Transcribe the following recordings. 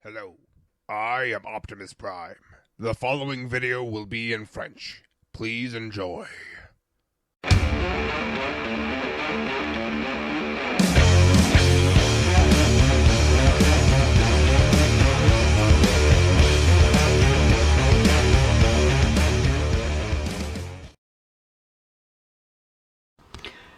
Hello, I am Optimus Prime. The following video will be in French. Please enjoy.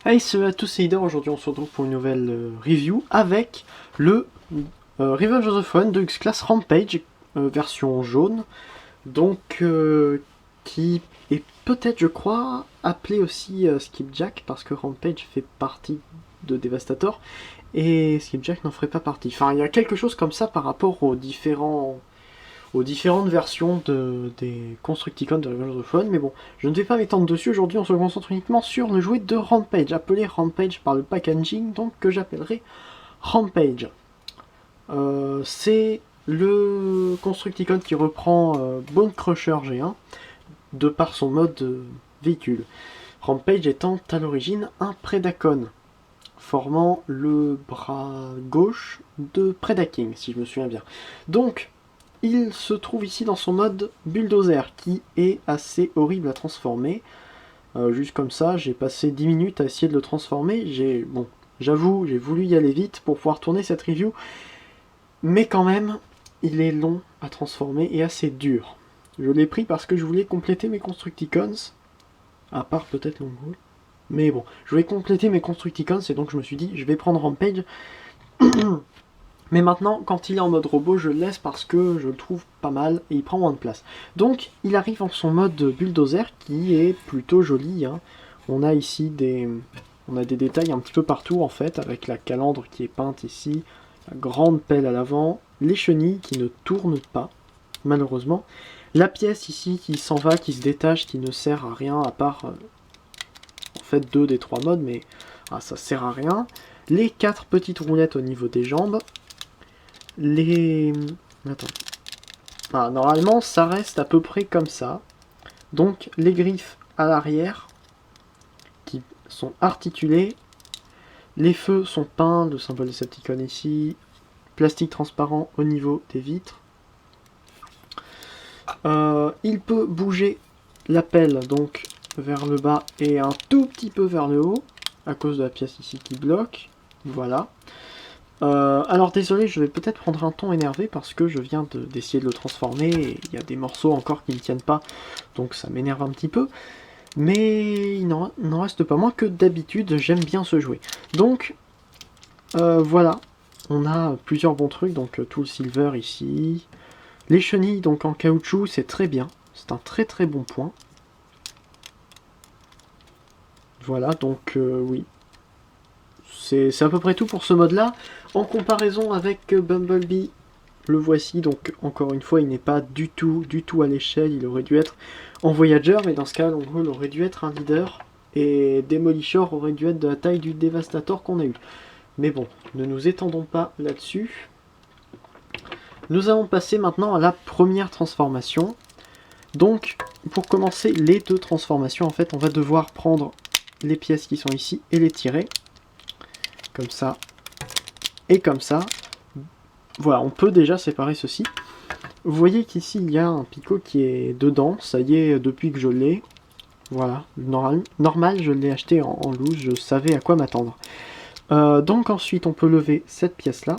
Hey, salut à tous, c'est Ider. Aujourd'hui on se retrouve pour une nouvelle review avec le Revenge of the Fallen de X-Class Rampage, version jaune, donc qui est peut-être, je crois, appelé aussi Skipjack, parce que Rampage fait partie de Devastator, et Skipjack n'en ferait pas partie. Enfin, il y a quelque chose comme ça par rapport aux différentes versions des Constructicons de Revenge of the Fallen, mais bon, je ne vais pas m'étendre dessus. Aujourd'hui, on se concentre uniquement sur le jouet de Rampage, appelé Rampage par le packaging, donc que j'appellerai Rampage. C'est le Constructicon qui reprend Bone Crusher G1, de par son mode véhicule. Rampage étant à l'origine un Predacon, formant le bras gauche de Predaking, si je me souviens bien. Donc, il se trouve ici dans son mode bulldozer, qui est assez horrible à transformer. Juste comme ça, j'ai passé 10 minutes à essayer de le transformer. J'avoue, j'ai voulu y aller vite pour pouvoir tourner cette review, mais quand même, il est long à transformer et assez dur. Je l'ai pris parce que je voulais compléter mes Constructicons, à part peut-être Longbow. Mais bon, je voulais compléter mes Constructicons et donc je me suis dit, je vais prendre Rampage. Mais maintenant, quand il est en mode robot, je le laisse parce que je le trouve pas mal et il prend moins de place. Donc, il arrive en son mode bulldozer qui est plutôt joli, hein. On a ici des détails un petit peu partout en fait, avec la calandre qui est peinte ici, la grande pelle à l'avant, les chenilles qui ne tournent pas, malheureusement. La pièce ici qui s'en va, qui se détache, qui ne sert à rien à part en fait 2 des 3 modes, mais ça sert à rien. Les 4 petites roulettes au niveau des jambes. Attends. Normalement, ça reste à peu près comme ça. Donc, les griffes à l'arrière, qui sont articulées. Les feux sont peints, le symbole Decepticon ici. Plastique transparent au niveau des vitres. Il peut bouger la pelle, donc, vers le bas et un tout petit peu vers le haut, à cause de la pièce ici qui bloque. Voilà. Alors désolé, je vais peut-être prendre un ton énervé parce que je viens d'essayer de le transformer et il y a des morceaux encore qui ne tiennent pas, donc ça m'énerve un petit peu. Mais il n'en reste pas moins que d'habitude, j'aime bien ce jouet. Donc voilà, on a plusieurs bons trucs, donc tout le silver ici. Les chenilles donc en caoutchouc, c'est très bien, c'est un très très bon point. Voilà, donc oui. C'est à peu près tout pour ce mode-là. En comparaison avec Bumblebee, le voici, donc encore une fois, il n'est pas du tout à l'échelle, il aurait dû être en Voyager, mais dans ce cas, il aurait dû être un leader, et Demolishor aurait dû être de la taille du Devastator qu'on a eu. Mais bon, ne nous étendons pas là-dessus. Nous allons passer maintenant à la première transformation. Donc, pour commencer les 2 transformations, en fait, on va devoir prendre les pièces qui sont ici et les tirer. Comme ça et comme ça. Voilà, on peut déjà séparer ceci. Vous voyez qu'ici il y a un picot qui est dedans, ça y est depuis que je l'ai. Voilà, normal, je l'ai acheté en loose, je savais à quoi m'attendre. Donc ensuite on peut lever cette pièce là.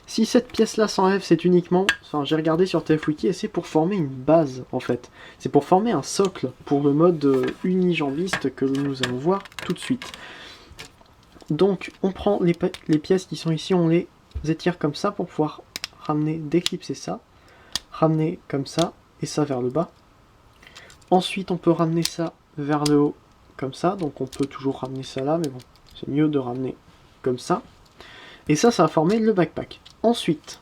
Si cette pièce là s'enlève, c'est uniquement, enfin j'ai regardé sur TFWiki et c'est pour former une base en fait. C'est pour former un socle pour le mode unijambiste que nous allons voir tout de suite. Donc on prend les pièces qui sont ici, on les étire comme ça pour pouvoir ramener, déclipser ça, ramener comme ça et ça vers le bas. Ensuite on peut ramener ça vers le haut comme ça, donc on peut toujours ramener ça là, mais bon, c'est mieux de ramener comme ça. Et ça va former le backpack. Ensuite,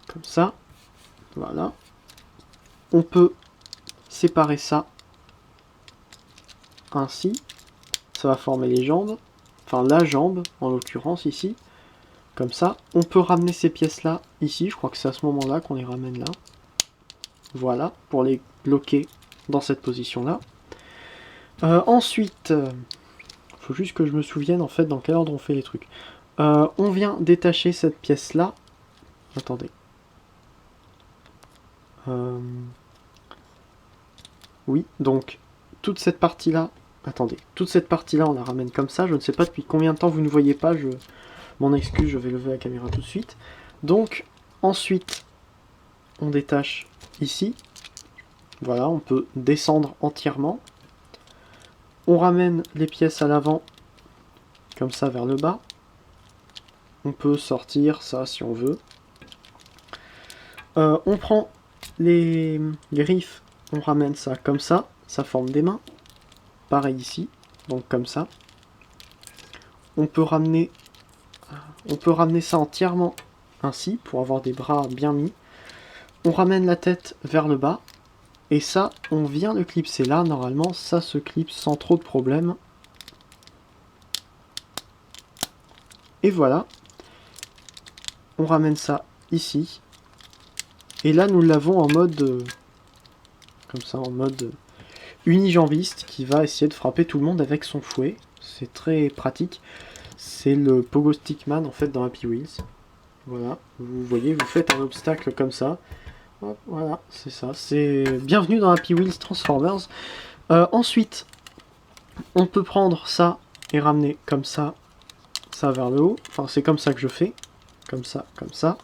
comme ça, voilà, on peut séparer ça ainsi. Ça va former les jambes, enfin la jambe en l'occurrence ici, comme ça. On peut ramener ces pièces là ici, je crois que c'est à ce moment là qu'on les ramène là. Voilà, pour les bloquer dans cette position là. Ensuite, faut juste que je me souvienne en fait dans quel ordre on fait les trucs. On vient détacher cette pièce-là. Attendez. Oui, donc toute cette partie-là... Attendez, toute cette partie-là, on la ramène comme ça. Je ne sais pas depuis combien de temps vous ne voyez pas. Je m'en excuse, je vais lever la caméra tout de suite. Donc, ensuite, on détache ici. Voilà, on peut descendre entièrement. On ramène les pièces à l'avant, comme ça, vers le bas. On peut sortir ça si on veut. On prend les griffes, on ramène ça comme ça forme des mains. Pareil ici, donc comme ça. On peut ramener ça entièrement ainsi, pour avoir des bras bien mis. On ramène la tête vers le bas. Et ça, on vient le clipser là. Normalement, ça se clipse sans trop de problème. Et voilà. On ramène ça ici. Et là, nous l'avons en mode... comme ça, en mode unijambiste, qui va essayer de frapper tout le monde avec son fouet. C'est très pratique. C'est le Pogo Stickman, en fait, dans Happy Wheels. Voilà. Vous voyez, vous faites un obstacle comme ça. Hop, voilà, c'est ça. C'est bienvenue dans Happy Wheels Transformers. Ensuite, on peut prendre ça et ramener comme ça vers le haut. Enfin, c'est comme ça que je fais. Comme ça, comme ça.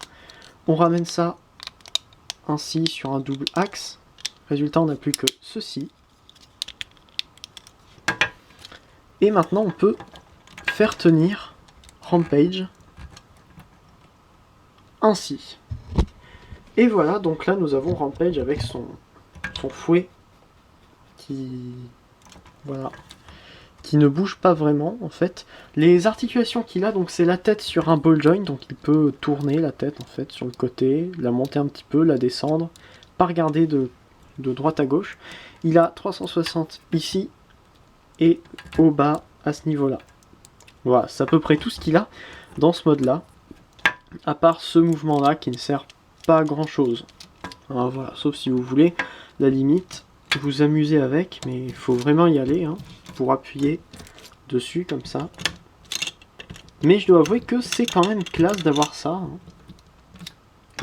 On ramène ça ainsi sur un double axe. Résultat, on n'a plus que ceci. Et maintenant, on peut faire tenir Rampage ainsi. Et voilà, donc là nous avons Rampage avec son fouet qui... Voilà. Qui ne bouge pas vraiment en fait. Les articulations qu'il a, donc c'est la tête sur un ball joint, donc il peut tourner la tête en fait sur le côté, la monter un petit peu, la descendre, pas regarder de droite à gauche. Il a 360 ici et au bas à ce niveau-là. Voilà, c'est à peu près tout ce qu'il a dans ce mode-là, à part ce mouvement-là qui ne sert pas grand-chose. Voilà, sauf si vous voulez, la limite, vous amuser avec, mais il faut vraiment y aller, hein, pour appuyer dessus comme ça. Mais je dois avouer que c'est quand même classe d'avoir ça. Hein.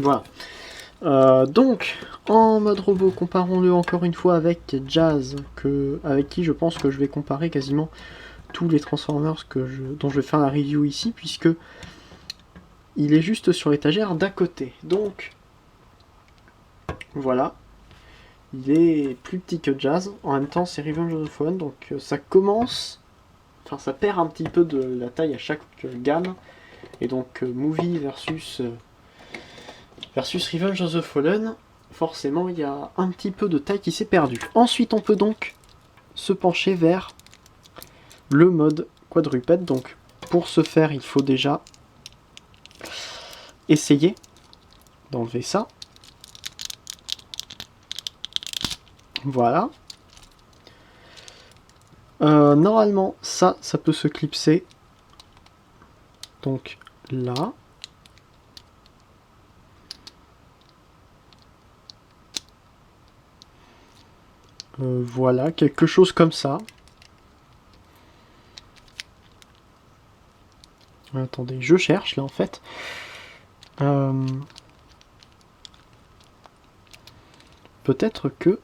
Voilà. Donc, en mode robot, comparons-le encore une fois avec Jazz, avec qui je pense que je vais comparer quasiment tous les Transformers dont je vais faire la review ici, puisque il est juste sur l'étagère d'à côté. Donc, voilà. Il est plus petit que Jazz. En même temps, c'est Revenge of the Fallen, donc ça commence... Enfin, ça perd un petit peu de la taille à chaque gamme. Et donc, Movie versus Revenge of the Fallen, forcément, il y a un petit peu de taille qui s'est perdue. Ensuite, on peut donc se pencher vers le mode quadrupède. Donc, pour ce faire, il faut déjà essayer d'enlever ça. Voilà. Normalement, ça peut se clipser. Donc, là. Voilà, quelque chose comme ça. Attendez, je cherche là en fait. Peut-être que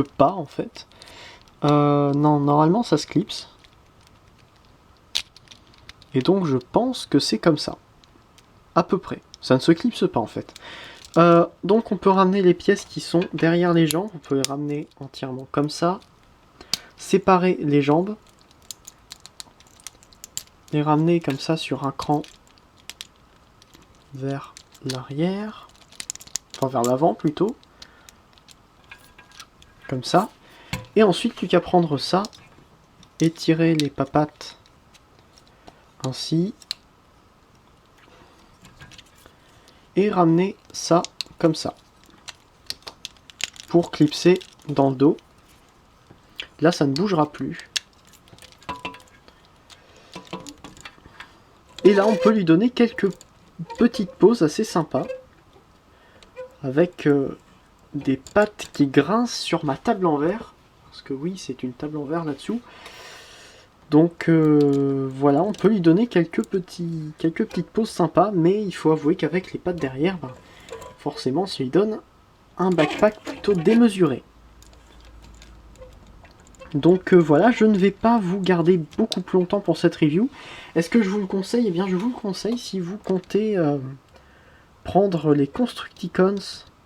pas en fait. Non, normalement ça se clipse. Et donc je pense que c'est comme ça. À peu près. Ça ne se clipse pas en fait. Donc on peut ramener les pièces qui sont derrière les jambes. On peut les ramener entièrement comme ça. Séparer les jambes. Les ramener comme ça sur un cran vers l'arrière. Enfin vers l'avant plutôt. Comme ça. Et ensuite plus qu'à prendre ça. Et tirer les papates. Ainsi. Et ramener ça comme ça. Pour clipser dans le dos. Là ça ne bougera plus. Et là on peut lui donner quelques petites poses assez sympas. Avec des pattes qui grincent sur ma table en verre. Parce que oui, c'est une table en verre là-dessous. Donc voilà, on peut lui donner quelques petites pauses sympas, mais il faut avouer qu'avec les pattes derrière, ben, forcément ça lui donne un backpack plutôt démesuré. Donc voilà, je ne vais pas vous garder beaucoup plus longtemps pour cette review. Est-ce que je vous le conseille? Eh bien je vous le conseille si vous comptez prendre les Constructicons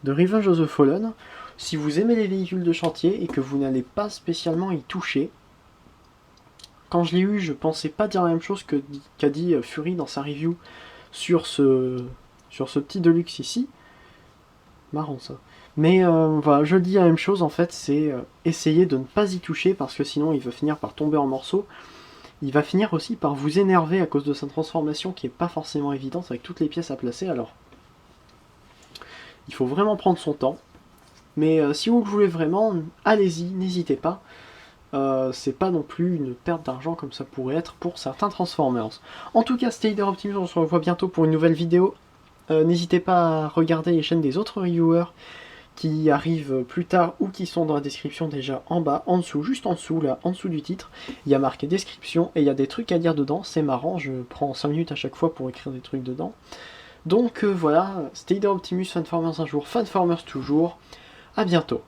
de Revenge of the Fallen. Si vous aimez les véhicules de chantier et que vous n'allez pas spécialement y toucher. Quand je l'ai eu, je pensais pas dire la même chose qu'a dit Fury dans sa review sur ce petit Deluxe ici. Marrant ça. Mais voilà, je dis la même chose en fait, c'est essayer de ne pas y toucher parce que sinon il va finir par tomber en morceaux. Il va finir aussi par vous énerver à cause de sa transformation qui est pas forcément évidente avec toutes les pièces à placer. Alors, il faut vraiment prendre son temps. Mais si vous le voulez vraiment, allez-y, n'hésitez pas. C'est pas non plus une perte d'argent comme ça pourrait être pour certains Transformers. En tout cas, c'était Leader Optimus, on se revoit bientôt pour une nouvelle vidéo. N'hésitez pas à regarder les chaînes des autres reviewers qui arrivent plus tard ou qui sont dans la description déjà en bas, en dessous, juste en dessous, là, en dessous du titre. Il y a marqué description et il y a des trucs à dire dedans, c'est marrant, je prends 5 minutes à chaque fois pour écrire des trucs dedans. Donc voilà, c'était Leader Optimus, Fanformers un jour, Fanformers toujours, à bientôt.